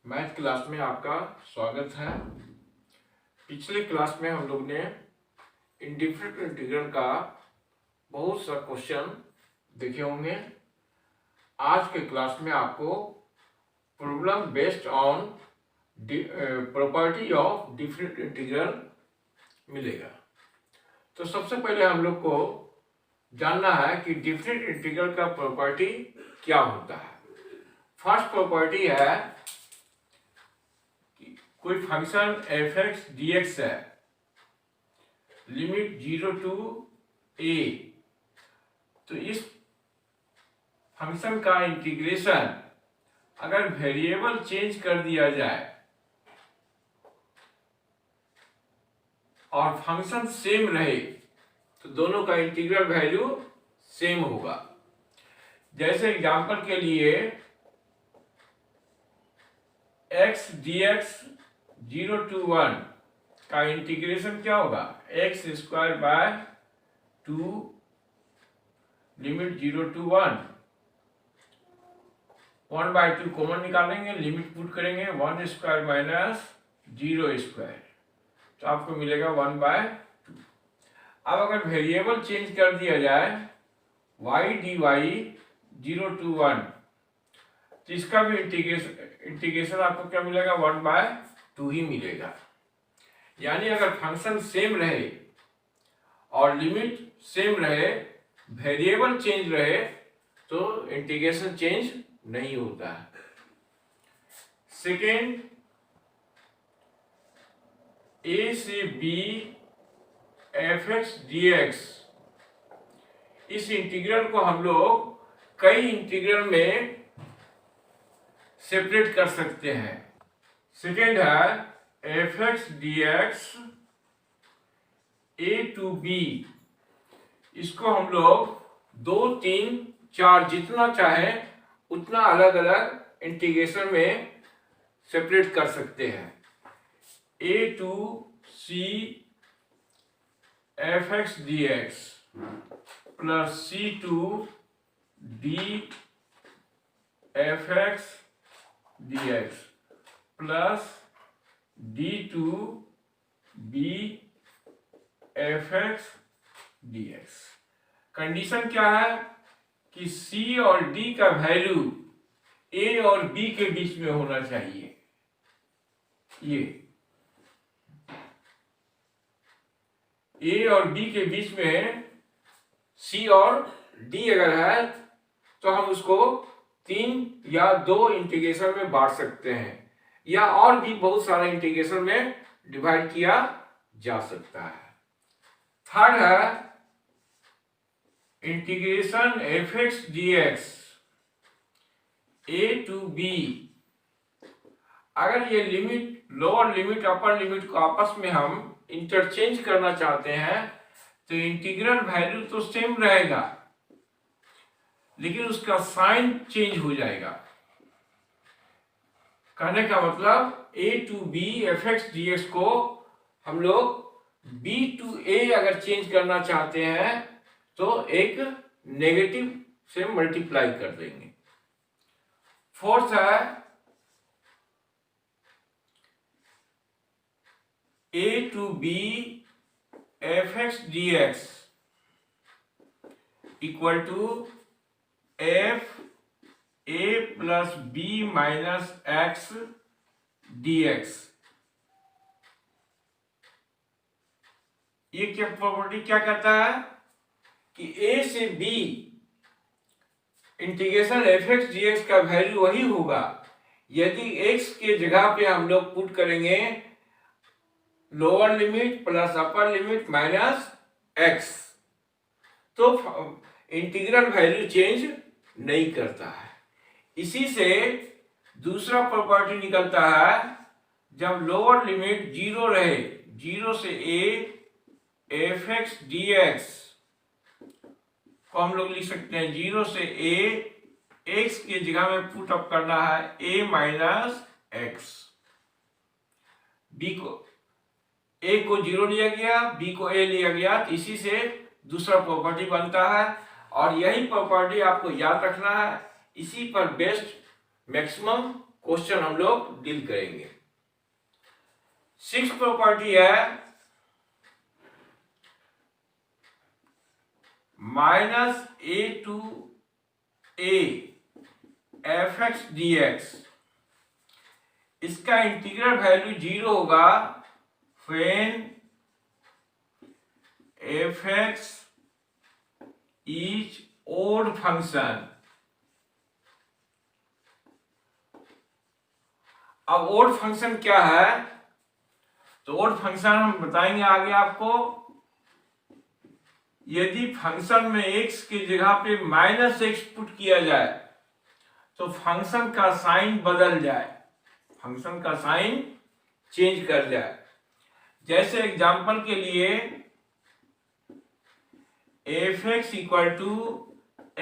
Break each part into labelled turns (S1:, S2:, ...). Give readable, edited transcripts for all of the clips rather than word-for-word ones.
S1: Math class में आपका स्वागत है। पिछले क्लास में हम लोग ने इंडिफरेंट इंटीग्रल का बहुत सा क्वेश्चन देखे होंगे। आज के क्लास में आपको problem based on property of different integral मिलेगा। तो सबसे पहले हम लोग को जानना है कि डिफरेंट इंटीग्रल का प्रॉपर्टी क्या होता है। फर्स्ट प्रॉपर्टी है कोई function F x d x है, लिमिट 0 टू a, तो इस फंक्शन का इंटीग्रेशन अगर वेरिएबल चेंज कर दिया जाए और फंक्शन सेम रहे तो दोनों का इंटीग्रल वैल्यू सेम होगा। जैसे एग्जांपल के लिए x dx 0 to 1 का इंटीग्रेशन क्या होगा, x square by 2 limit 0 to 1, 1/2 common निकालेंगे, लिमिट पुट करेंगे 1 स्क्वायर माइनस 0 स्क्वायर, तो आपको मिलेगा 1/2। अब अगर वेरिएबल चेंज कर दिया जाए y dy 0 to 1, तो इसका भी इंटीग्रेशन आपको क्या मिलेगा, 1/2 ही मिलेगा। यानी अगर फंक्शन सेम रहे और लिमिट सेम रहे, वेरिएबल चेंज रहे, तो इंटीग्रेशन चेंज नहीं होता है। सेकेंड, a से b f x d x, इस इंटीग्रल को हम लोग कई इंटीग्रल में सेपरेट कर सकते हैं। सेकेंड है f x d x a to b, इसको हम लोग 2, 3, 4 जितना चाहे उतना अलग अलग इंटीग्रेशन में सेपरेट कर सकते हैं। A to c f x d x plus c to d f x d x plus d to b f x d x. Condition क्या है कि C और D का वैल्यू A और B के बीच में होना चाहिए। ये A और B के बीच में C और D अगर है तो हम उसको 3 या 2 इंटीग्रेशन में बांट सकते हैं, या और भी बहुत सारे इंटीग्रेशन में डिवाइड किया जा सकता है। थर्ड है integration f x d x a to b, अगर ये limit, lower limit upper limit को आपस में हम इंटरचेंज करना चाहते हैं तो इंटीग्रल वैल्यू तो सेम रहेगा लेकिन उसका साइन चेंज हो जाएगा। कहने का मतलब a to b f x d x को हम लोग b टू a अगर चेंज करना चाहते हैं तो एक नेगेटिव से मल्टीप्लाई कर देंगे। फोर्थ है a to b f x d x equal to f a plus b minus x d x. ये क्या प्रॉपर्टी क्या कहता है कि a से b integration f x d x का वैल्यू वही होगा यदि x के जगह पे हम लोग पुट करेंगे लोअर लिमिट प्लस अपर लिमिट माइनस x, तो इंटीग्रल वैल्यू चेंज नहीं करता है। इसी से दूसरा प्रॉपर्टी निकलता है, जब लोअर लिमिट 0 रहे, 0 से a F x d x को हम लोग लिख सकते हैं 0 से a, x की जगह में पुट अप करना है a माइनस एक्स, b को a को 0 लिया गया, b को a लिया गया, तो इसी से दूसरा प्रॉपर्टी बनता है। और यही प्रॉपर्टी आपको याद रखना है, इसी पर बेस्ड मैक्सिमम क्वेश्चन हम लोग डील करेंगे। 6 प्रॉपर्टी है -a f x dx, इसका इंटीग्रल वैल्यू 0 होगा when f x is odd function. अब ओड फंक्शन क्या है, तो ओड फंक्शन हम बताएंगे आगे आपको। यदि फंक्शन में x की जगह पे -x पुट किया जाए तो फंक्शन का साइन बदल जाए, फंक्शन का साइन चेंज कर जाए। जैसे एग्जांपल के लिए f(x) =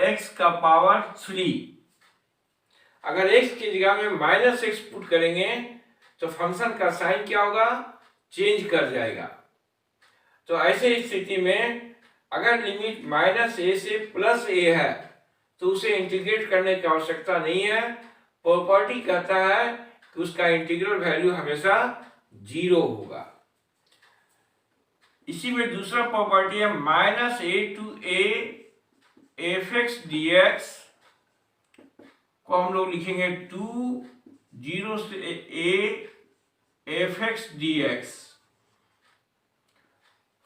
S1: x का पावर 3, अगर x की जगह में -x पुट करेंगे तो फंक्शन का साइन क्या होगा, चेंज कर जाएगा। तो ऐसे स्थिति में अगर लिमिट -a से +a है तो उसे इंटीग्रेट करने की आवश्यकता नहीं है। प्रॉपर्टी कहता है कि उसका इंटीग्रल वैल्यू हमेशा 0 होगा। इसी में दूसरा प्रॉपर्टी है -a to a f x dx को हम लोग लिखेंगे 2 0 से a f x dx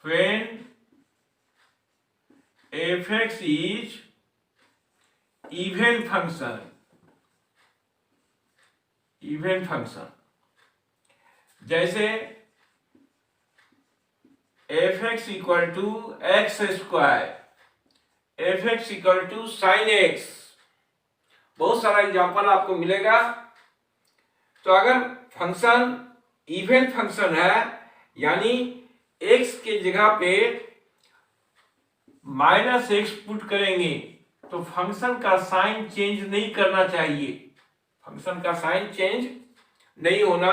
S1: when f x is even function, even function. जैसे f(x) = x², f(x) = sin x, बहुत सारा एग्जांपल आपको मिलेगा। तो अगर फंक्शन इवन फंक्शन है यानी x के जगह पे -x पुट करेंगे तो फंक्शन का साइन चेंज नहीं करना चाहिए, फंक्शन का साइन चेंज नहीं होना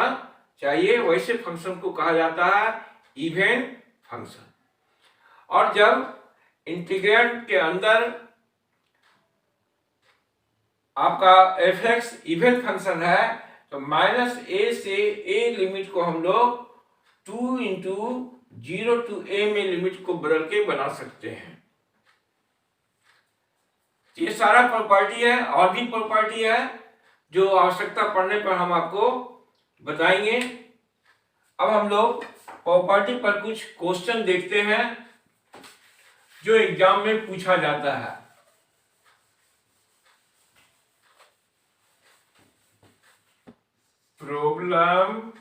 S1: चाहिए, वैसे फंक्शन को कहा जाता है इवन फंक्शन। और जब इंटीग्रेंड के अंदर आपका f(x) इवन फंक्शन है तो -a से a लिमिट को हम लोग 2 × 0 to a में लिमिट को बदल के बना सकते हैं। ये सारा प्रॉपर्टी है, और भी प्रॉपर्टी है जो आवश्यकता पड़ने पर हम आपको बताएंगे। अब हम लोग प्रॉपर्टी पर कुछ क्वेश्चन देखते हैं जो एग्जाम में पूछा जाता है। Problem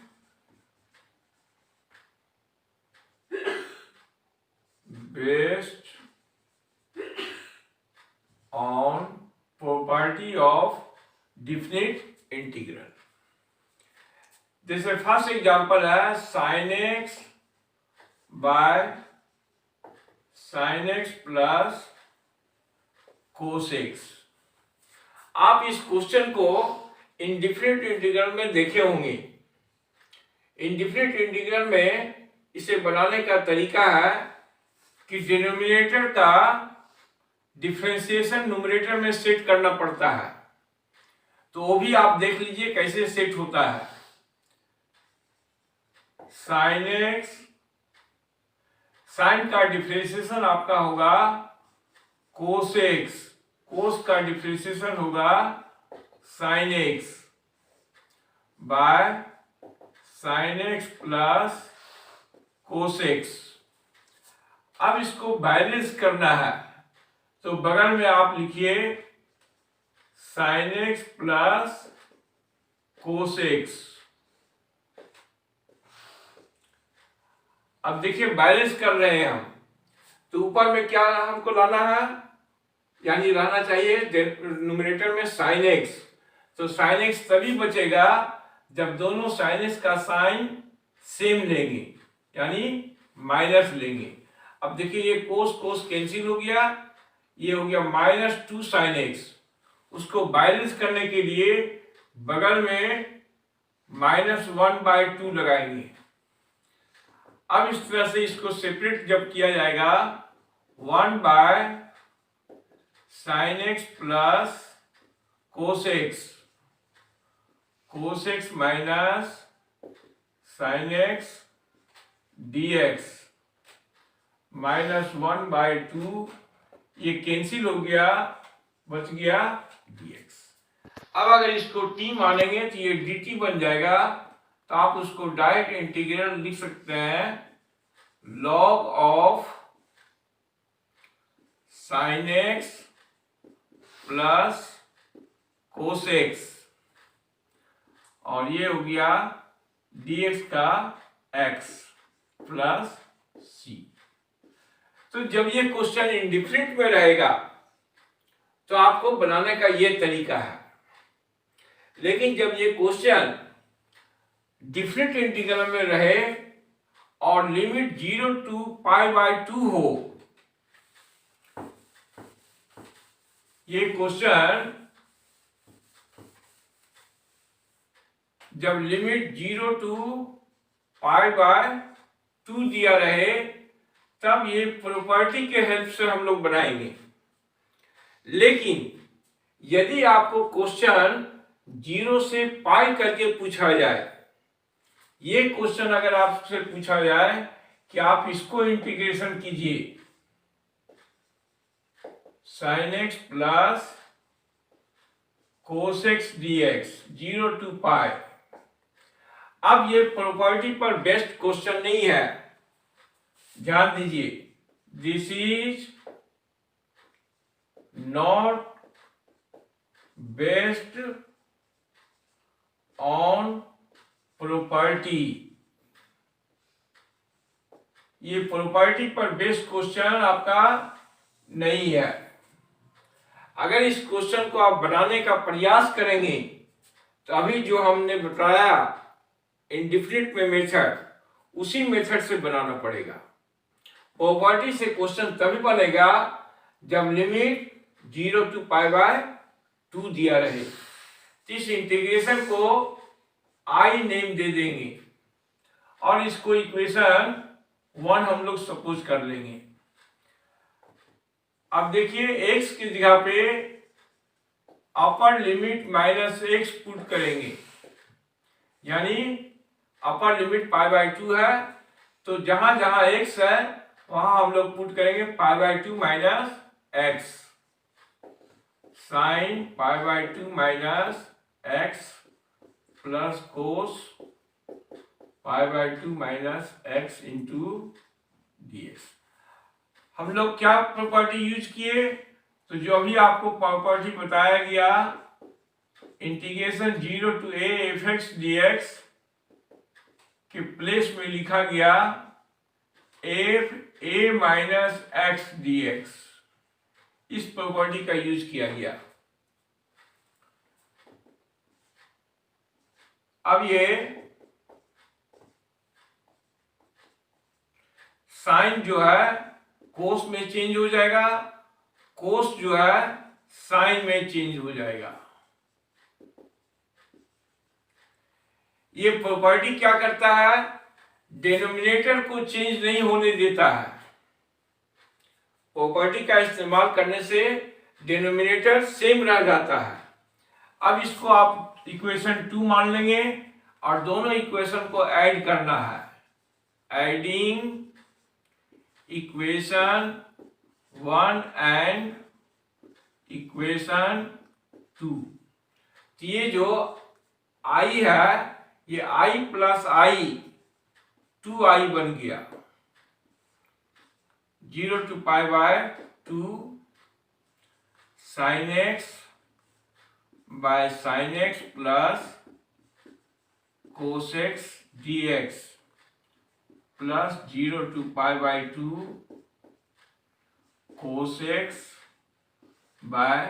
S1: based on property of definite integral। जैसे फर्स्ट एग्जांपल है sin x by sin x plus cos x। आप इस क्वेश्चन को इनडिफिनिट इंटीग्रल में देखे होंगे। इनडिफिनिट इंटीग्रल में इसे बनाने का तरीका है कि डिनोमिनेटर का डिफरेंशिएशन न्यूमरेटर में सेट करना पड़ता है, तो वो भी आप देख लीजिए कैसे सेट होता है। sin x, साइन का डिफरेंशिएशन आपका होगा cos x, cos का डिफरेंशिएशन होगा sin x by sin x plus cos x। अब इसको बैलेंस करना है तो बगल में आप लिखिए sin x plus cos x। अब देखिए बैलेंस कर रहे हैं हम, तो ऊपर में क्या हमको लाना है, यानी रहना चाहिए न्यूमरेटर में sin x। तो sin x तभी बचेगा जब दोनों sin x का साइन सेम लेंगे, यानी माइनस लेंगे। अब देखिए ये cos cos कैंसिल हो गया, ये हो गया -2 sin x। उसको बैलेंस करने के लिए बगल में -1/2 लगाएंगे। अब इस तरह से इसको सेपरेट जब किया जाएगा 1/sin x plus cos x। Cos x minus sine x dx -1/2, ये कैंसिल हो गया, बच गया dx। अब अगर इसको t मानेंगे तो ये dt बन जाएगा, तो आप उसको डायरेक्ट इंटीग्रल लिख सकते हैं log of sine x plus cos x, और ये हो गया dx का x प्लस c। तो जब ये क्वेश्चन इंडिफरेंट में रहेगा तो आपको बनाने का ये तरीका है, लेकिन जब ये क्वेश्चन डिफरेंट इंटीग्रल में रहे और लिमिट 0 to π/2 हो, ये क्वेश्चन जब लिमिट 0 to π/2 दिया रहे, तब ये प्रॉपर्टी के हेल्प से हम लोग बनाएंगे। लेकिन यदि आपको क्वेश्चन 0 से पाई करके पूछा जाए, ये क्वेश्चन अगर आपसे पूछा जाए कि आप इसको इंटीग्रेशन कीजिए sign x plus cos x dx 0 to π, अब ये प्रॉपर्टी पर बेस्ड क्वेश्चन नहीं है, ध्यान दीजिए, this is not based on property. ये प्रॉपर्टी पर बेस्ड क्वेश्चन आपका नहीं है। अगर इस क्वेश्चन को आप बनाने का प्रयास करेंगे तो अभी जो हमने बताया इंडिफरेंट में मेथड, उसी मेथड से बनाना पड़ेगा। प्रॉपर्टी से क्वेश्चन तभी बनेगा जब लिमिट 0 to π/2 दिया रहे। इस इंटीग्रेशन को आई नेम दे देंगे और इसको इक्वेशन 1 हम लोग सपोज कर लेंगे। अब देखिए x की जगह पे अपर लिमिट -x पुट करेंगे, यानी अपर लिमिट π/2 है, तो जहां जहां x है वहां हम लोग पुट करेंगे π/2 - x, sine π/2 - x plus cos π/2 - x into dx। हम लोग क्या प्रॉपर्टी यूज किए, तो जो अभी आपको प्रॉपर्टी बताया गया, integration 0 to a fx dx के प्लेस में लिखा गया f a - x dx, इस प्रॉपर्टी का यूज किया गया। अब ये साइन जो है कोस में चेंज हो जाएगा, कोस जो है साइन में चेंज हो जाएगा। ये प्रॉपर्टी क्या करता है, डिनोमिनेटर को चेंज नहीं होने देता है। प्रॉपर्टी का इस्तेमाल करने से डिनोमिनेटर सेम रह जाता है। अब इसको आप इक्वेशन 2 मान लेंगे और दोनों इक्वेशन को ऐड करना है। एडिंग इक्वेशन 1 एंड इक्वेशन 2, तो ये जो i है ये i प्लस i 2i बन गया, 0 to π/2 sine x by sine x plus cos x dx plus 0 to π/2 cos x by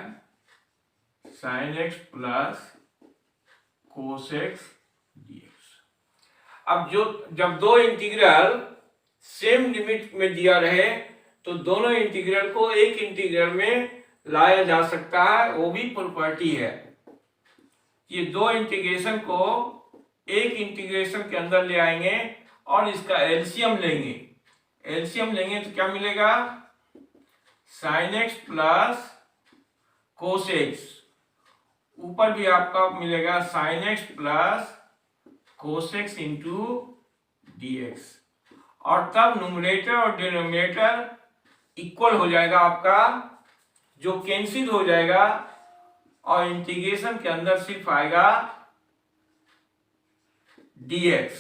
S1: sine x plus cos x dx। अब जब दो इंटीग्रल सेम लिमिट में दिया रहे तो दोनों इंटीग्रल को एक इंटीग्रल में लाया जा सकता है, वो भी प्रॉपर्टी है। ये दो इंटीग्रेशन को एक इंटीग्रेशन के अंदर ले आएंगे और इसका एलसीएम लेंगे। एलसीएम लेंगे तो क्या मिलेगा, sign x plus cos x, ऊपर भी आपका मिलेगा sign x plus cos x into D x, और तब न्यूमरेटर और डिनोमिनेटर इक्वल हो जाएगा आपका, जो कैंसिल हो जाएगा और इंटीग्रेशन के अंदर सिर्फ आएगा dx।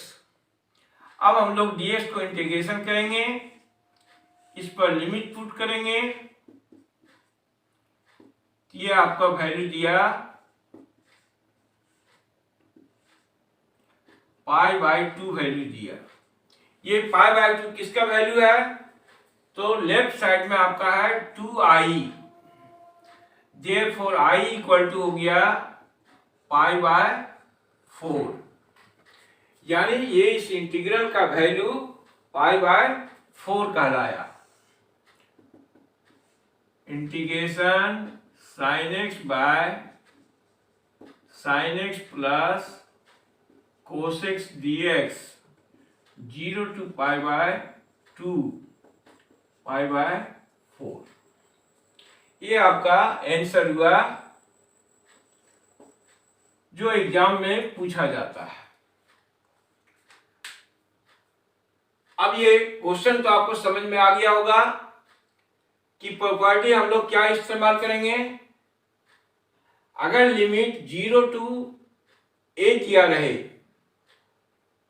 S1: अब हम लोग dx को इंटीग्रेशन करेंगे, इस पर लिमिट पुट करेंगे, ये आपका वैल्यू दिया पाई बाई 2 वैल्यू दिया। ये पाई बाई 2 किसका वैल्यू है? तो लेफ्ट साइड में आपका है 2i, therefore i equal to हो गया पाई बाय 4, यानी ये इस इंटीग्रल का वैल्यू पाई बाय 4 कहलाया। Integration sine x by sine x plus cos x d x 0 to pi by 2 pi by 4, ये आपका आंसर हुआ जो एग्जाम में पूछा जाता है। अब ये क्वेश्चन तो आपको समझ में आ गया होगा कि प्रॉपर्टी हम लोग क्या इस्तेमाल करेंगे। अगर लिमिट 0 टू a किया रहे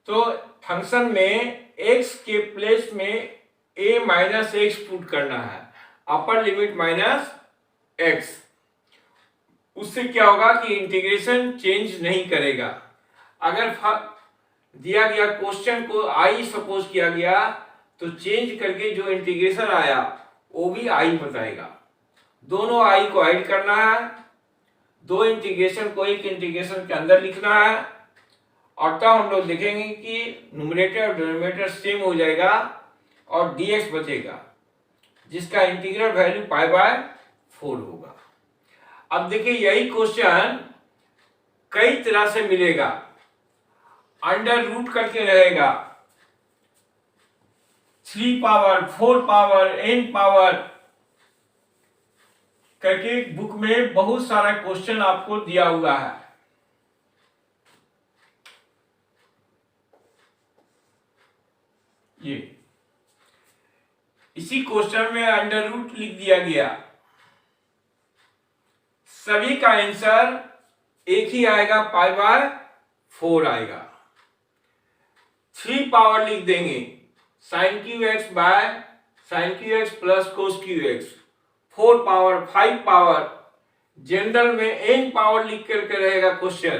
S1: तो फंक्शन में x के प्लेस में a माइनस एक्स पुट करना है, अपर लिमिट माइनस x। उससे क्या होगा कि इंटीग्रेशन चेंज नहीं करेगा। अगर दिया गया क्वेश्चन को i सपोज किया गया तो चेंज करके जो इंटीग्रेशन आया वो भी i बताएगा। दोनों i को ऐड करना है, दो इंटीग्रेशन को एक इंटीग्रेशन के अंदर लिखना है, और तब हम लोग देखेंगे कि न्यूमरेटर और डिनोमिनेटर सेम हो जाएगा और dx बचेगा, जिसका इंटीग्रल वैल्यू पाई बाय 4 होगा। अब देखिए यही क्वेश्चन कई तरह से मिलेगा, अंडर रूट करके रहेगा, 3 पावर 4 पावर n पावर करके बुक में बहुत सारा क्वेश्चन आपको दिया हुआ है। ये इसी क्वेश्चन में अंडर रूट लिख दिया गया, सभी का आंसर एक ही आएगा, पाई बाय 4 आएगा। 3 पावर लिख देंगे sine cube x by sine cube x plus cos cube x, 4 power 5 power, general में n पावर लिख करके रहेगा क्वेश्चन।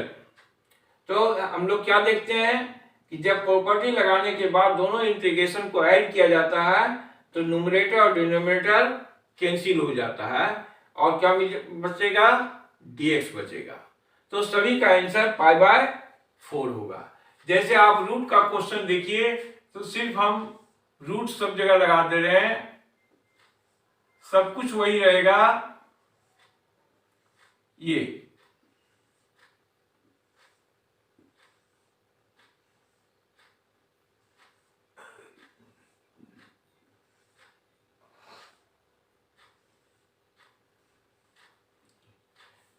S1: तो हम लोग क्या देखते हैं कि जब प्रॉपर्टी लगाने के बाद दोनों इंटीग्रेशन को ऐड किया जाता है तो न्यूमरेटर और डिनोमिनेटर कैंसिल हो जाता है और क्या बचेगा? dx बचेगा। तो सभी का आंसर पाई बाय 4 होगा। जैसे आप रूट का क्वेश्चन देखिए तो सिर्फ हम रूट सब जगह लगा दे रहे हैं, सब कुछ वही रहेगा। ये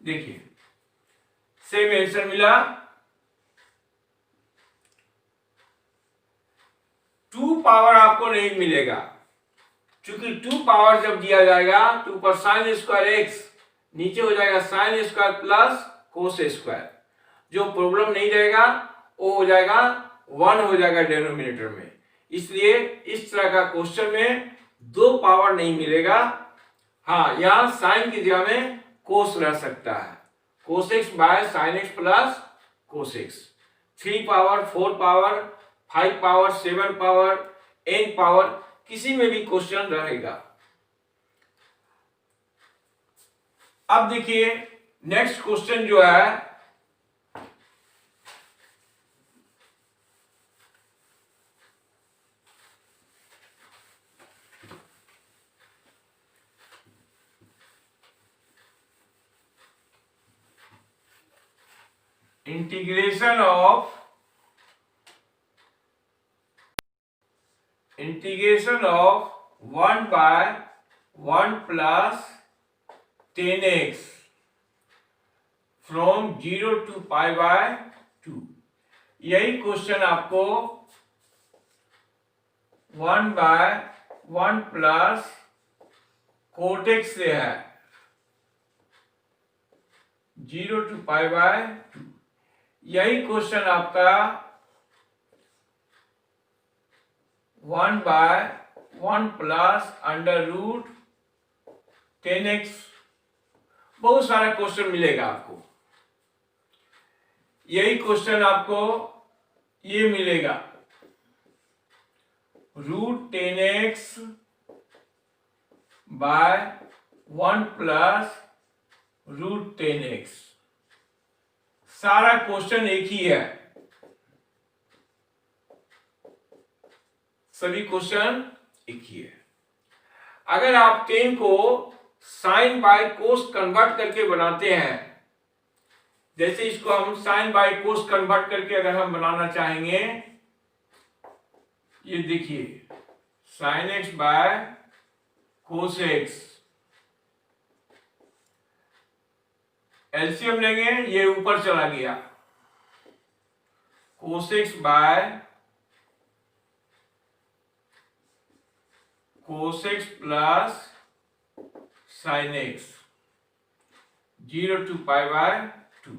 S1: देखिए सेम आंसर मिला। 2 पावर आपको नहीं मिलेगा, क्योंकि 2 पावर जब दिया जाएगा तो ऊपर साइन स्क्वायर एक्स, नीचे हो जाएगा sine square plus cos square. जो प्रॉब्लम नहीं रहेगा वो हो जाएगा 1 हो जाएगा डिनोमिनेटर में। इसलिए इस तरह का क्वेश्चन में 2 पावर नहीं मिलेगा। हाँ, यहाँ साइन की जगह में कोस रह सकता है, कोस x by sine x plus cos x. 3 power 4 power 5 power 7 power n power किसी में भी क्वेश्चन रहेगा। अब देखिए नेक्स्ट क्वेश्चन जो है integration of 1 by 1 plus 10x from 0 to π/2। यही क्वेश्चन आपको 1/1 प्लस cot x से है 0 to π/2। यही क्वेश्चन आपका 1/1 प्लस √10x। बहुत सारा क्वेश्चन मिलेगा आपको। यही क्वेश्चन आपको ये मिलेगा √10x बाय 1 प्लस √10x। सारा क्वेश्चन एक ही है, सभी क्वेश्चन एक ही है। अगर आप 10 को साइन बाय कोस कन्वर्ट करके बनाते हैं, जैसे इसको हम साइन बाय कोस कन्वर्ट करके अगर हम बनाना चाहेंगे, ये देखिए sign x by cos x, LCM लेंगे, ये ऊपर चला गया, कोस x by cos x plus sine x 0 to π/2।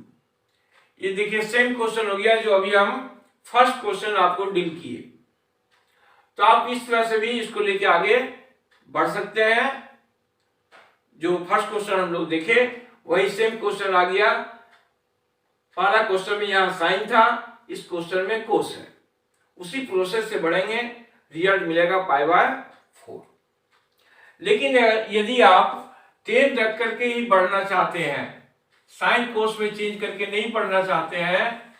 S1: ये देखिए सेम क्वेश्चन हो गया जो अभी हम फर्स्ट क्वेश्चन आपको डील किए। तो आप इस तरह से भी इसको लेके आगे बढ़ सकते हैं। जो फर्स्ट क्वेश्चन हम लोग देखे वही सेम क्वेश्चन आ गया। पहला क्वेश्चन में यहाँ साइन था, इस क्वेश्चन में कोस है। उसी प्रोसेस से बढ़ेंगे, रिजल्ट मिलेगा π/4। लेकिन यदि आप 10 रख करके ही बढ़ना चाहते हैं, साइन कोस में चेंज करके नहीं पढ़ना चाहते हैं,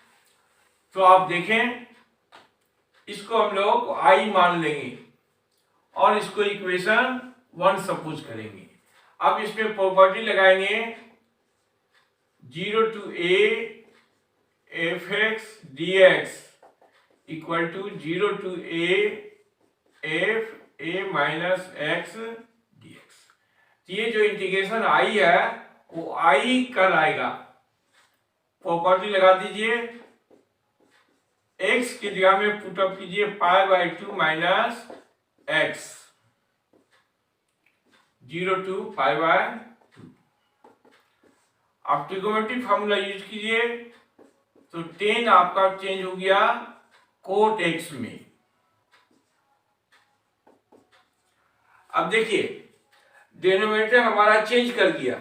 S1: तो आप देखें इसको हम लोग i मान लेंगे और इसको इक्वेशन 1 सपोज करेंगे। अब इसमें प्रॉपर्टी लगाएंगे 0 to a fx dx equal to 0 to a f a minus x dx। ये जो इंटीग्रेशन i है वो i कल आएगा। प्रॉपर्टी लगा दीजिए, x की जगह में पुटअप कीजिए π/2 माइनस x 0 to π/2। आप ट्रिगोनोमेट्रिक फार्मूला यूज कीजिए तो 10 आपका चेंज हो गया कोट x में। अब देखिए डिनोमिनेटर हमारा चेंज कर गया,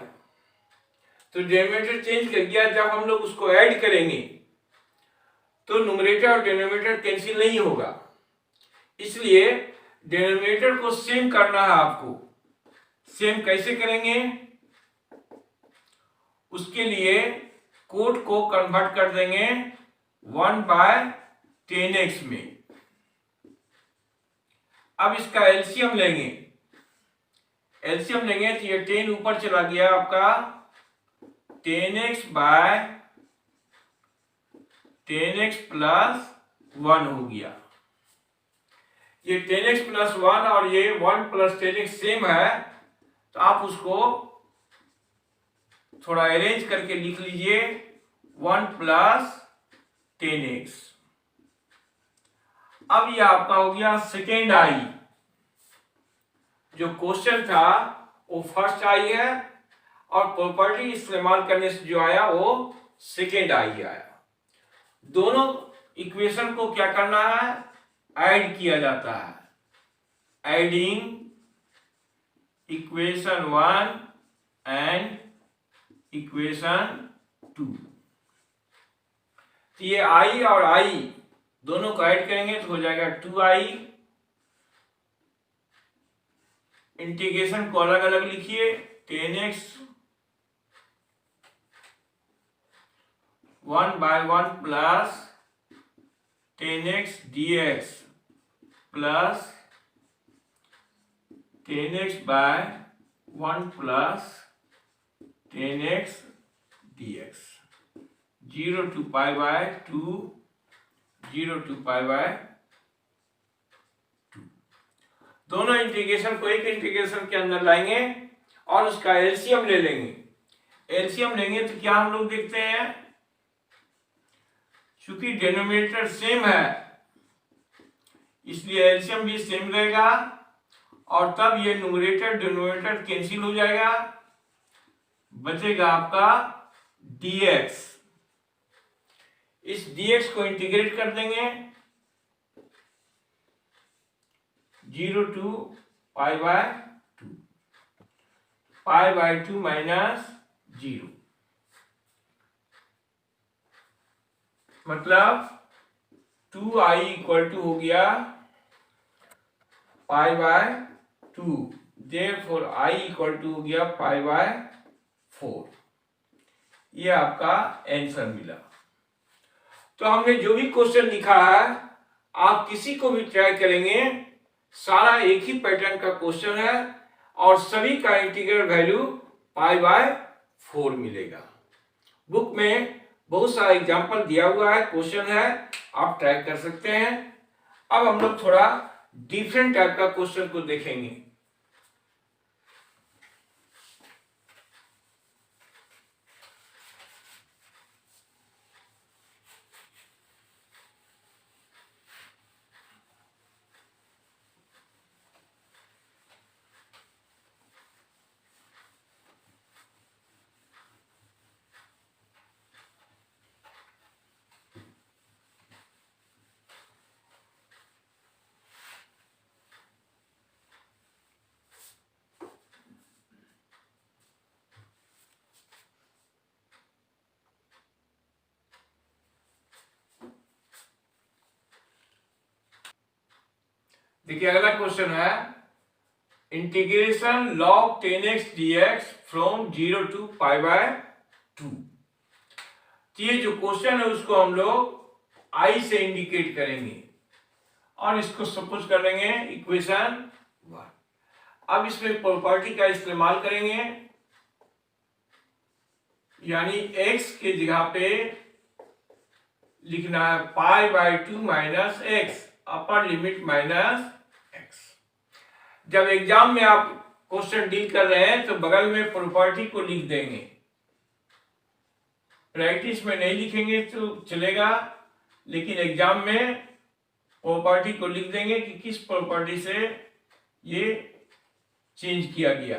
S1: तो डिनोमिनेटर चेंज कर गया, जब हम लोग उसको ऐड करेंगे तो न्यूमरेटर और डिनोमिनेटर कैंसिल नहीं होगा, इसलिए डिनोमिनेटर को सेम करना है आपको। सेम कैसे करेंगे, उसके लिए कोट को कन्वर्ट कर देंगे 1/10x में। अब इसका एलसीएम लेंगे, एलसीएम लेंगे तो ये 10 ऊपर चला गया, आपका 10x बाय 10x प्लस 1 हो गया। ये 10x प्लस 1 और ये 1 प्लस 10x सेम है, तो आप उसको थोड़ा अरेंज करके लिख लीजिए 1 प्लस 10x। अब ये आपका हो गया सेकेंड आई। जो क्वेश्चन था वो फर्स्ट आई है और प्रॉपर्टी इस्तेमाल करने से जो आया वो सेकेंड आई आया। दोनों इक्वेशन को क्या करना है, ऐड किया जाता है। Adding equation 1 and equation 2। तो ये i और i दोनों को ऐड करेंगे तो हो जाएगा 2i। इंटीग्रेशन को अलग अलग लिखिए, 10x 1/1 plus 10x dx plus 10x/1 plus 10x dx 0 to π/2 0 to π/2। दोनों इंटीग्रेशन को एक इंटीग्रेशन के अंदर लाएंगे और उसका एलसीएम ले लेंगे। एलसीएम लेंगे तो क्या हम लोग देखते हैं, चूंकि डिनोमिनेटर सेम है इसलिए एलसीएम भी सेम रहेगा, और तब ये न्यूमरेटर डिनोमिनेटर कैंसिल हो जाएगा, बचेगा आपका dx। इस dx को इंटीग्रेट कर देंगे 0 to π/2, π/2 माइनस 0, मतलब 2i इक्वल टू हो गया π/2, देयरफॉर i इक्वल टू हो गया π/4। ये आपका आंसर मिला। तो हमने जो भी क्वेश्चन लिखा है आप किसी को भी ट्राई करेंगे, सारा एक ही पैटर्न का क्वेश्चन है और सभी का इंटीग्रल वैल्यू π/4 मिलेगा। बुक में बहुत सारा एग्जांपल दिया हुआ है, क्वेश्चन है, आप ट्राई कर सकते हैं। अब हम लोग थोड़ा डिफरेंट टाइप का क्वेश्चन को देखेंगे। देखिए अगला क्वेश्चन है integration log 10x dx from 0 to π/2। तो ये जो क्वेश्चन है उसको हम लोग i से इंडिकेट करेंगे और इसको सपोज कर लेंगे इक्वेशन 1। अब इसमें प्रॉपर्टी का इस्तेमाल करेंगे, यानी x के जगह पे लिखना है π/2 minus x, upper limit minus x. जब एग्जाम में आप क्वेश्चन डील कर रहे हैं तो बगल में प्रॉपर्टी को लिख देंगे, प्रैक्टिस में नहीं लिखेंगे तो चलेगा, लेकिन एग्जाम में प्रॉपर्टी को लिख देंगे कि किस प्रॉपर्टी से ये चेंज किया गया।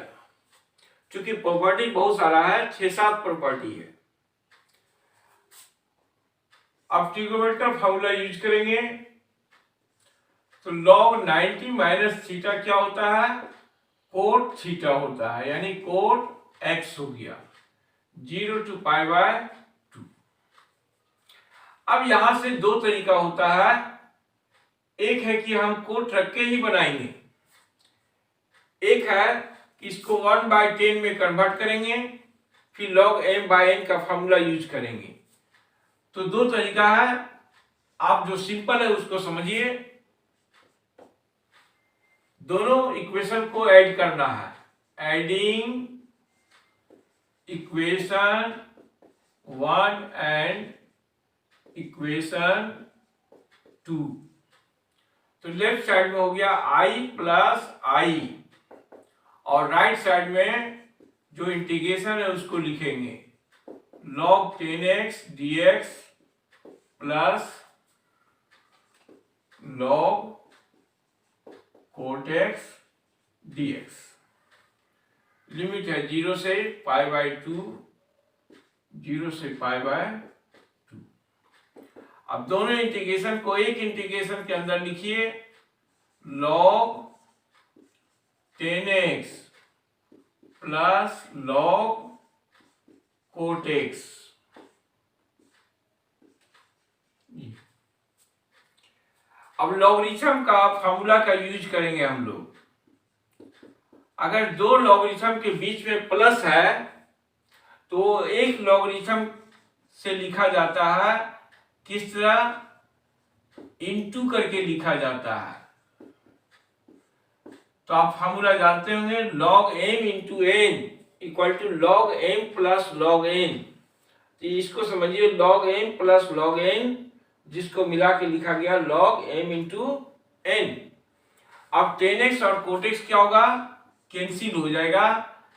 S1: क्योंकि प्रॉपर्टी बहुत सारा है, 6-7 प्रॉपर्टी है। अब ट्रिग्नोमेट्रिक फार्मूला यूज करेंगे तो log 90 माइनस थीटा क्या होता है, कोट थीटा होता है, यानी कोट x हो गया 0 to π/2। अब यहां से दो तरीका होता है, एक है कि हम कोट रख के ही बनाएंगे, एक है कि इसको 1/10 में कन्वर्ट करेंगे फिर log m/n का फार्मूला यूज करेंगे। तो दो तरीका है, आप जो सिंपल है उसको समझिए। दोनों इक्वेशन को ऐड करना है, एडिंग इक्वेशन 1 एंड इक्वेशन 2। तो लेफ्ट साइड में हो गया i प्लस i और राइट साइड में जो इंटीग्रेशन है उसको लिखेंगे log 10x dx plus log cot x dx। Limit है 0 से π/2, 0 से π/2। अब दोनों इंटीग्रेशन को एक इंटीग्रेशन के अंदर लिखिए log 10x plus log cot x। अब लॉगरिथम का फार्मूला का यूज करेंगे हम लोग। अगर दो लॉगरिथम के बीच में प्लस है तो एक लॉगरिथम से लिखा जाता है, किस तरह, इनटू करके लिखा जाता है। तो आप फार्मूला जानते होंगे log m into n equal to log m plus log n। तो इसको समझिए log m plus log n, जिसको मिला के लिखा गया log m इंटू n। अब 10x और cot x क्या होगा, कैंसिल हो जाएगा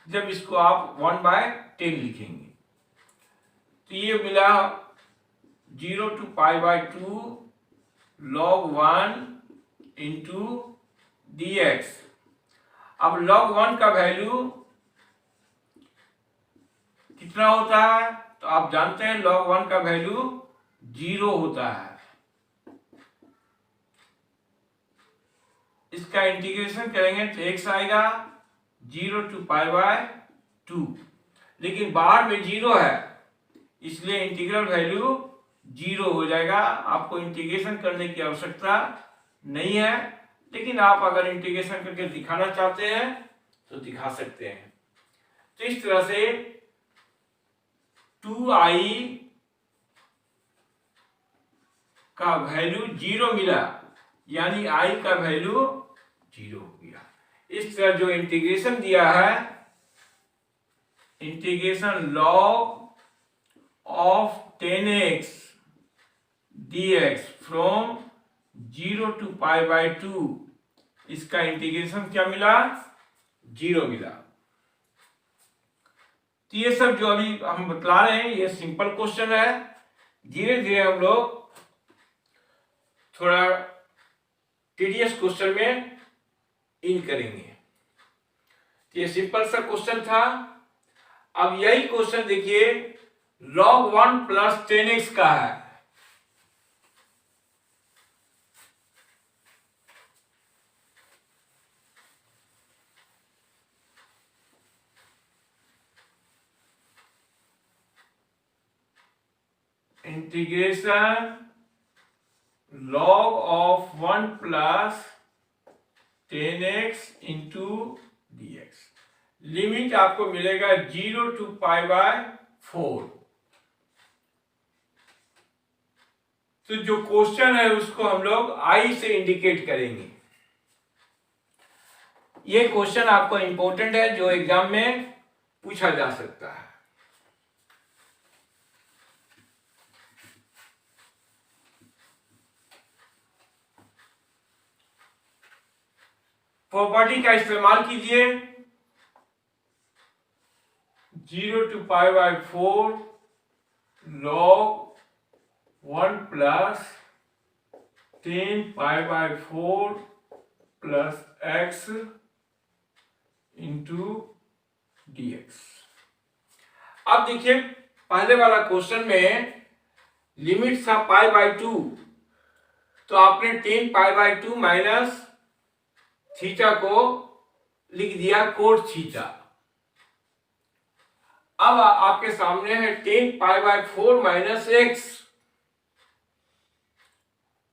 S1: जब इसको आप 1/10 लिखेंगे। तो ये मिला 0 to π/2 log 1 इंटू dx। अब log 1 का वैल्यू कितना होता है? तो आप जानते हैं log 1 का वैल्यू 0 होता है। इसका इंटीग्रेशन करेंगे तो x आएगा 0 to π/2, लेकिन बाहर में 0 है इसलिए इंटीग्रल वैल्यू 0 हो जाएगा। आपको इंटीग्रेशन करने की आवश्यकता नहीं है, लेकिन आप अगर इंटीग्रेशन करके दिखाना चाहते हैं तो दिखा सकते हैं। तो इस तरह से 2i का वैल्यू 0 मिला, यानी i का वैल्यू 0 हो गया। इस तरह जो इंटीग्रेशन दिया है, integration log of 10x dx from 0 to π/2, इसका इंटीग्रेशन क्या मिला? 0 मिला। तो ये सब जो अभी हम बतला रहे हैं ये सिंपल क्वेश्चन है। धीरे धीरे हम लोग थोड़ा टीडियस क्वेश्चन में इन करेंगे। तो ये सिंपल सा क्वेश्चन था। अब यही क्वेश्चन देखिए log 1 प्लस 10x का है। Integration log of 1 plus 10x into dx। Limit आपको मिलेगा 0 to π/4। तो जो क्वेश्चन है उसको हम लोग i से इंडिकेट करेंगे। ये क्वेश्चन आपको इंपॉर्टेंट है, जो एग्जाम में पूछा जा सकता है। प्रॉपर्टी का इस्तेमाल कीजिए। 0 to π/4 log 1 plus 10 π/4 plus x into dx। अब देखिए पहले वाला क्वेश्चन में लिमिट था π/2, तो आपने 10 π/2 माइनस थीटा को लिख दिया कोट थीटा। अब आपके सामने है 10 π/4 माइनस x।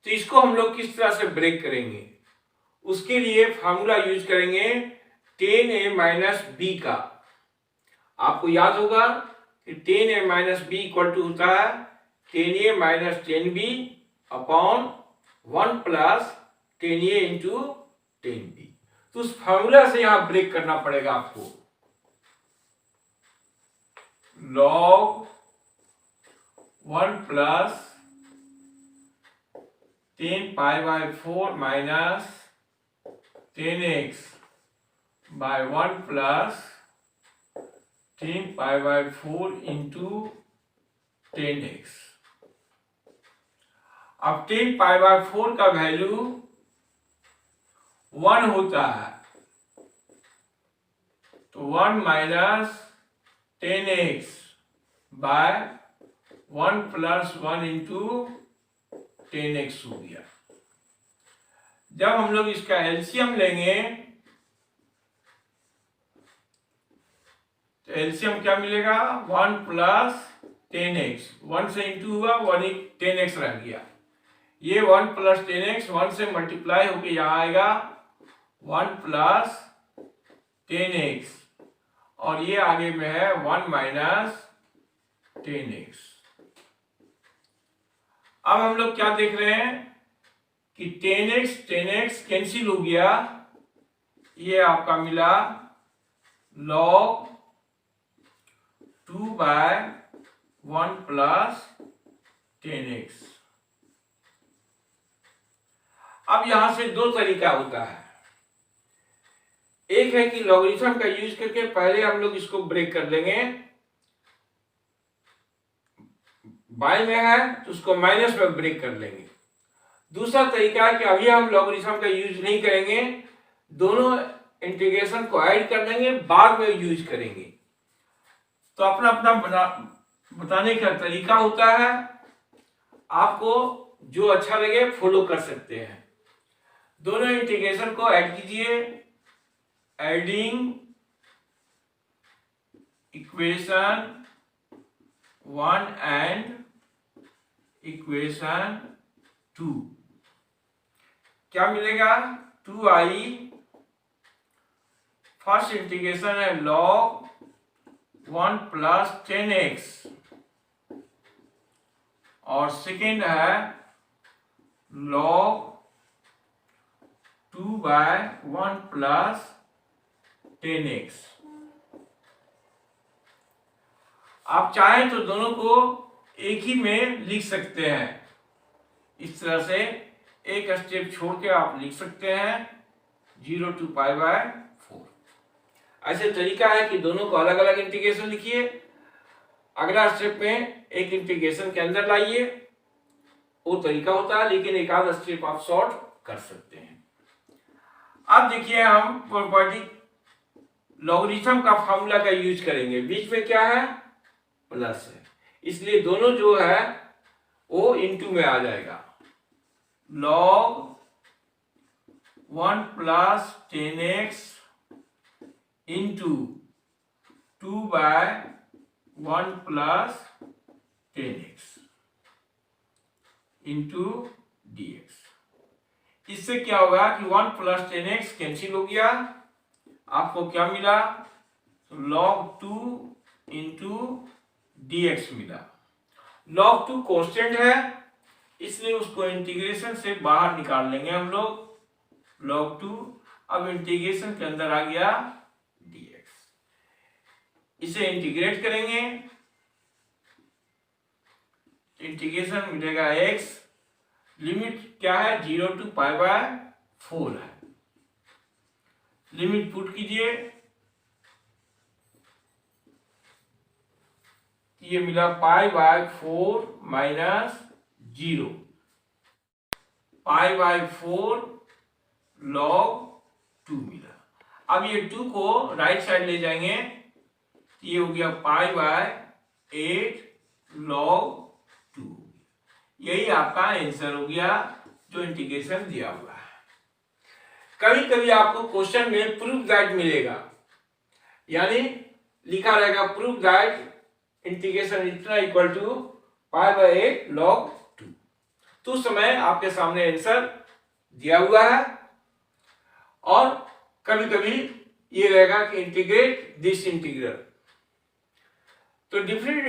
S1: तो इसको हम लोग किस तरह से ब्रेक करेंगे? उसके लिए फार्मूला यूज करेंगे 10a माइनस बी का। आपको याद होगा कि 10a minus B equal to होता है 10a minus 10b upon 1 plus 10a into 10b। तो उस फार्मूला से यहां ब्रेक करना पड़ेगा आपको। log 1 plus 10 π/4 minus 10x by 1 plus 10 π/4 into 10x। अब 10 π/4 का वैल्यू 1 होता है, तो 1 minus 10x by 1 plus 1 into 10x हो गया। जब हम लोग इसका एलसीएम लेंगे तो एलसीएम क्या मिलेगा? 1 प्लस 10x, 1 से इंटू हुआ 10x रह गया। ये 1 प्लस 10x 1 से मल्टीप्लाई होके यहाँ आएगा 1 प्लस 10x, और ये आगे में है 1 माइनस 10x। अब हम लोग क्या देख रहे हैं कि 10x कैंसिल हो गया। ये आपका मिला log 2 बाय 1 प्लस 10x। अब यहां से दो तरीका होता है। एक है कि लॉगरिथम का यूज करके पहले हम लोग इसको ब्रेक कर लेंगे, बाएं में है तो उसको माइनस में ब्रेक कर लेंगे। दूसरा तरीका है कि अभी हम लॉगरिथम का यूज नहीं करेंगे, दोनों इंटीग्रेशन को ऐड कर लेंगे, बाद में यूज करेंगे। तो अपना अपना बताने का तरीका होता है, आपको जो अच्छा लगे फॉलो कर सकते हैं। दोनों इंटीग्रेशन को ऐड कीजिए, एडिंग इक्वेशन 1 एंड इक्वेशन 2, क्या मिलेगा? 2i, फर्स्ट इंटीग्रेशन है log 1 प्लस 10x और सेकेंड है log 2/1 प्लस 10x। आप चाहें तो दोनों को एक ही में लिख सकते हैं, इस तरह से एक स्टेप छोड़ के आप लिख सकते हैं 0 to π/4। ऐसे तरीका है कि दोनों को अलग अलग इंटीग्रेशन लिखिए, अगला स्टेप में एक इंटीग्रेशन के अंदर लाइए, वो तरीका होता है, लेकिन एक आध स्टेप आप शॉर्ट कर सकते हैं। अब देखिए हम प्रॉपर्टी लॉगरिथम का फॉर्मूला का यूज करेंगे। बीच में क्या है? प्लस है, इसलिए दोनों जो है वो इनटू में आ जाएगा। log 1 plus 10x into 2/1 plus 10x into dx। इससे क्या होगा कि 1 प्लस 10x कैंसिल हो गया, आपको क्या मिला? log 2 इंटू dx मिला। log 2 कांस्टेंट है, इसलिए उसको इंटीग्रेशन से बाहर निकाल लेंगे हम लोग, log 2। अब इंटीग्रेशन के अंदर आ गया dx, इसे इंटीग्रेट करेंगे, इंटीग्रेशन मिलेगा x, लिमिट क्या है? 0 to π/4 है। लिमिट पुट कीजिए, ये मिला π/4 माइनस 0, π/4 log 2 मिला। अब ये 2 को राइट साइड ले जाएंगे, ये हो गया π/8 log 2। यही आपका आंसर हो गया जो इंटीग्रेशन दिया हुआ है। कभी कभी आपको क्वेश्चन में प्रूफ दैट मिलेगा, यानी लिखा रहेगा प्रूफ दैट इंटीग्रेशन इतना इक्वल टू π/8 log 2, तो उस समय आपके सामने आंसर दिया हुआ है। और कभी कभी ये रहेगा कि इंटीग्रेट दिस इंटीग्रल। तो डिफरेंट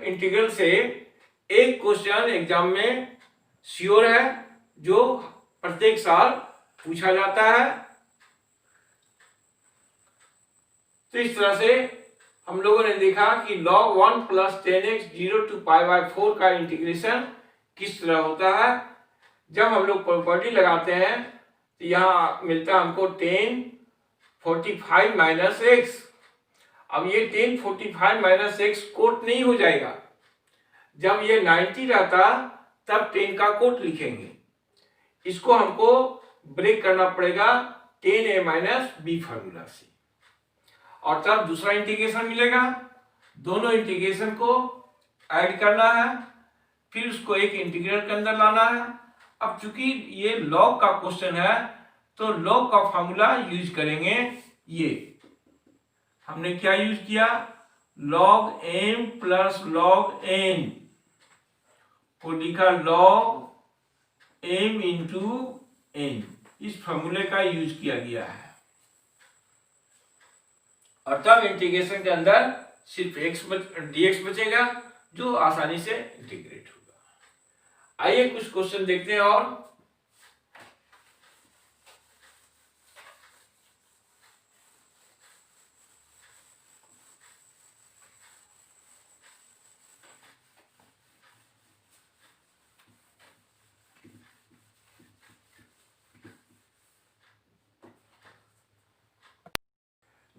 S1: इंटीग्रल से एक क्वेश्चन एग्जाम में श्योर है, जो प्रत्येक साल पूछा जाता है। तो इस तरह से हम लोगों ने देखा कि log 1 प्लस 10x 0 to π/4 का इंटीग्रेशन किस तरह होता है। जब हम लोग प्रॉपर्टी लगाते हैं तो यहाँ मिलता है हमको 10 45 माइनस एक्स। अब ये 10 45 माइनस एक्स कोट नहीं हो जाएगा, जब ये 90 रहता तब 10 का कोट लिखेंगे, इसको हमको ब्रेक करना पड़ेगा 10a माइनस बी फॉर्मूला से, और तब दूसरा इंटीग्रेशन मिलेगा। दोनों इंटीग्रेशन को ऐड करना है, फिर उसको एक इंटीग्रल के अंदर लाना है। अब चूंकि ये लॉग का क्वेश्चन है तो लॉग का फॉर्मूला यूज करेंगे। ये हमने क्या यूज किया? log m plus log n को लिखा log m इंटू n, इस फॉर्मूले का यूज किया गया है। और तब इंटीग्रेशन के अंदर सिर्फ dx बचेगा, जो आसानी से इंटीग्रेट होगा। आइए कुछ क्वेश्चन देखते हैं। और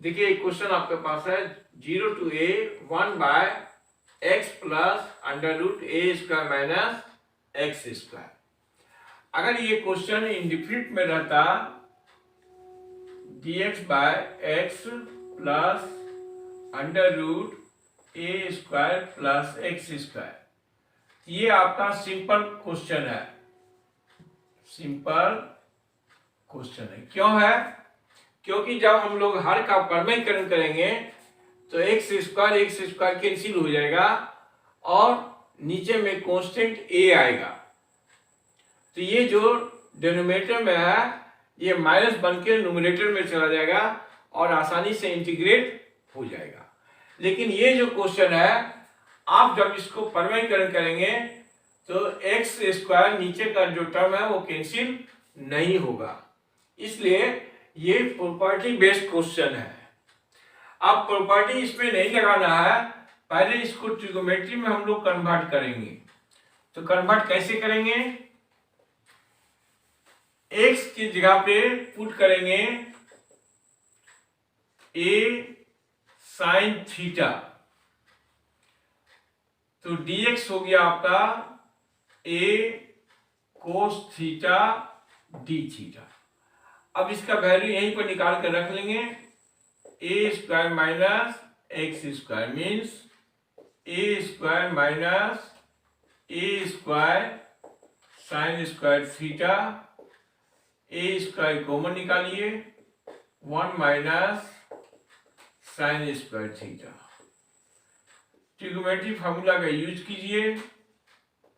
S1: देखिए एक क्वेश्चन आपके पास है 0 to a 1/(x x plus under root a square minus x square. अगर ये क्वेश्चन इंडिफिनिट में रहता dx by x plus under root a square plus x square, ये आपका सिंपल क्वेश्चन है, सिंपल क्वेश्चन है। क्यों है? क्योंकि जब हम लोग हर का परमीकरण करेंगे तो एक्स स्क्वायर कैंसिल हो जाएगा और नीचे में कांस्टेंट ए आएगा, तो ये जो डिनोमिनेटर में है ये माइनस बन के न्यूमरेटर में चला जाएगा और आसानी से इंटीग्रेट हो जाएगा। लेकिन ये जो क्वेश्चन है, आप जब इसको परमीकरण करेंगे तो एक्स स्क्वायर नीचे का जो टर्म है वो कैंसिल नहीं होगा, इसलिए ये प्रॉपर्टी बेस्ड क्वेश्चन है। अब प्रॉपर्टी इसमें नहीं लगाना है, पहले इसको ट्रिगोनोमेट्री में हम लोग कन्वर्ट करेंगे। तो कन्वर्ट कैसे करेंगे? x की जगह पे पुट करेंगे a साइन थीटा, तो dx हो गया आपका a cos theta d theta. अब इसका वैल्यू यहीं पर निकाल कर रख लेंगे, a square minus x square means a square minus a square sine square theta, A square common निकालिए, 1 minus sine square theta. Trigonometry formula का यूज कीजिए,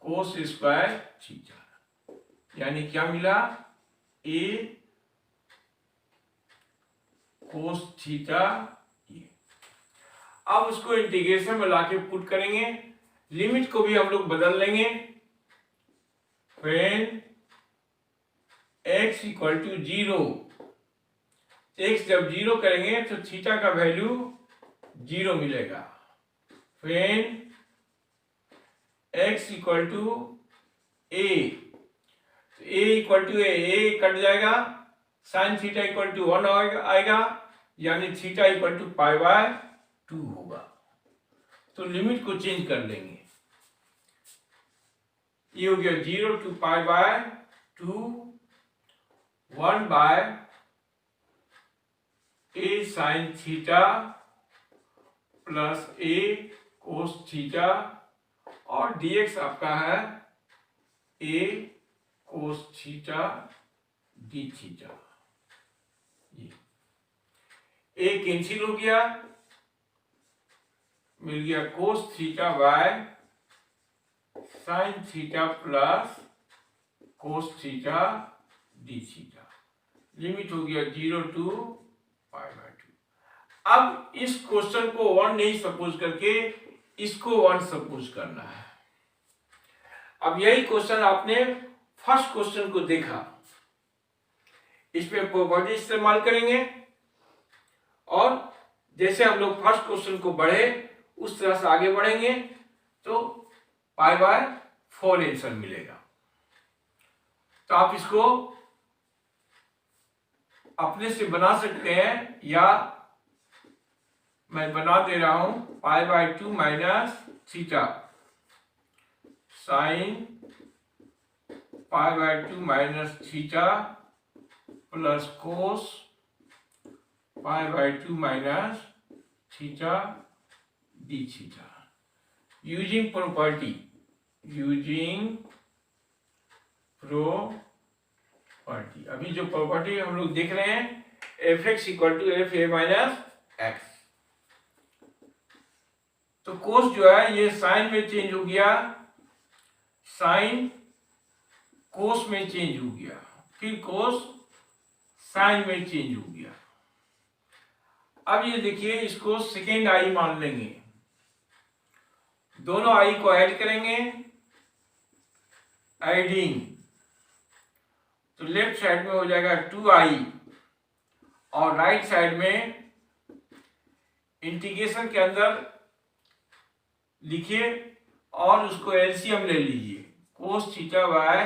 S1: कोस स्क्वायर थीटा, यानी क्या मिला? ए कोस थीटा। अब उसको इंटीग्रेशन में लाके पुट करेंगे, लिमिट को भी हम लोग बदल लेंगे। When x equal to 0, x जब 0 करेंगे तो थीटा का वैल्यू 0 मिलेगा। When x equal to a, तो a इक्वल टू a कट जाएगा, साइन थीटा इक्वल टू 1 आएगा, यानी theta equal to pi by 2 होगा। तो लिमिट को चेंज कर लेंगे, ये हो गया 0 to pi by 2, 1 by a sine theta plus a cos theta, और dx आपका है a cos theta d theta. A cancel हो गया, मिल गया cos theta by sine theta plus cos theta d theta. Limit हो गया 0 टू पाई बाय 2। अब इस क्वेश्चन को 1 नहीं सपोज करके इसको 1 सपोज करना है। अब यही क्वेश्चन आपने फर्स्ट क्वेश्चन को देखा, इसमें प्रॉपर्टी इस्तेमाल करेंगे और जैसे हम लोग फर्स्ट क्वेश्चन को बढ़े उस तरह से आगे बढ़ेंगे तो पाई बाय 4 आंसर मिलेगा। तो आप इसको अपने से बना सकते हैं, या मैं बना दे रहा हूं, pi by 2 minus theta sine pi by 2 minus theta plus cos pi by 2 minus theta d theta. Using property, अभी जो प्रॉपर्टी हम लोग देख रहे हैं, f x equal to f a minus x. तो कोस जो है ये साइन में चेंज हो गया, साइन कोस में चेंज हो गया, फिर कोस साइन में चेंज हो गया। अब ये देखिए, इसको सेकेंड आई मान लेंगे, दोनों आई को ऐड करेंगे, एडिंग, तो लेफ्ट साइड में हो जाएगा 2i और राइट साइड में इंटीग्रेशन के अंदर लिखिए और उसको एलसीएम ले लीजिए, कोस theta by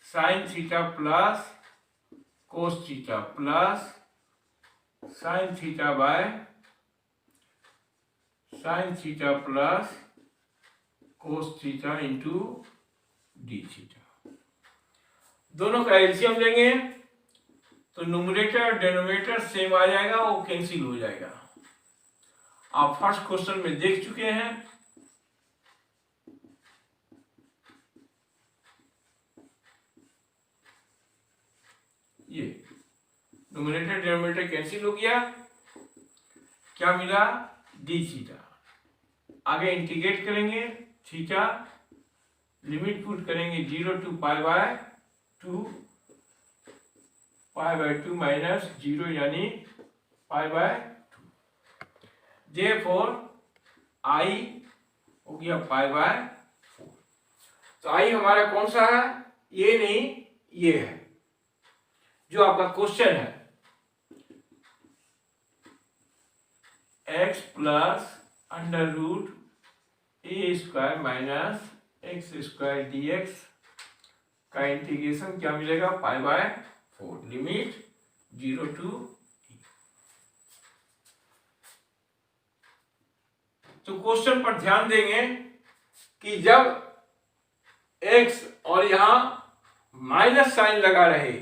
S1: sine theta plus cos theta plus sine theta by sine theta plus cos theta into D theta. दोनों का एलसीएम लेंगे तो न्यूमरेटर और डिनोमिनेटर सेम आ जाएगा, वो कैंसिल हो जाएगा। आप फर्स्ट क्वेश्चन में देख चुके हैं। ये न्यूमरेटर डिनोमिनेटर कैंसिल हो गया, क्या मिला? D theta. आगे इंटीग्रेट करेंगे थीटा, लिमिट पुट करेंगे 0 to पाई बाय 2 माइनस 0 यानी पाई बाय 2। Therefore आई हो गया पाई बाय 4। तो आई हमारा कौन सा है? ये नहीं, ये है जो आपका क्वेश्चन है। x plus under root a square minus x square d x का इंटीग्रेशन क्या मिलेगा? Pi by 4, limit 0 to e। तो क्वेश्चन पर ध्यान देंगे कि जब x और यहां माइनस साइन लगा रहे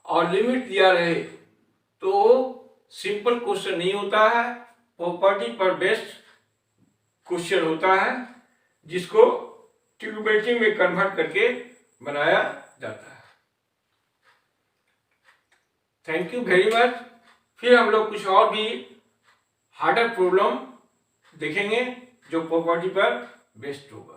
S1: और लिमिट दिया रहे तो सिंपल क्वेश्चन नहीं होता है, प्रॉपर्टी पर बेस्ड क्वेश्चन होता है, जिसको ट्रिग्नोमेट्री में कन्वर्ट करके बनाया जाता है। Thank you very much. फिर हम लोग कुछ और भी हार्डर प्रॉब्लम देखेंगे जो प्रॉपर्टी पर बेस्ड होगा।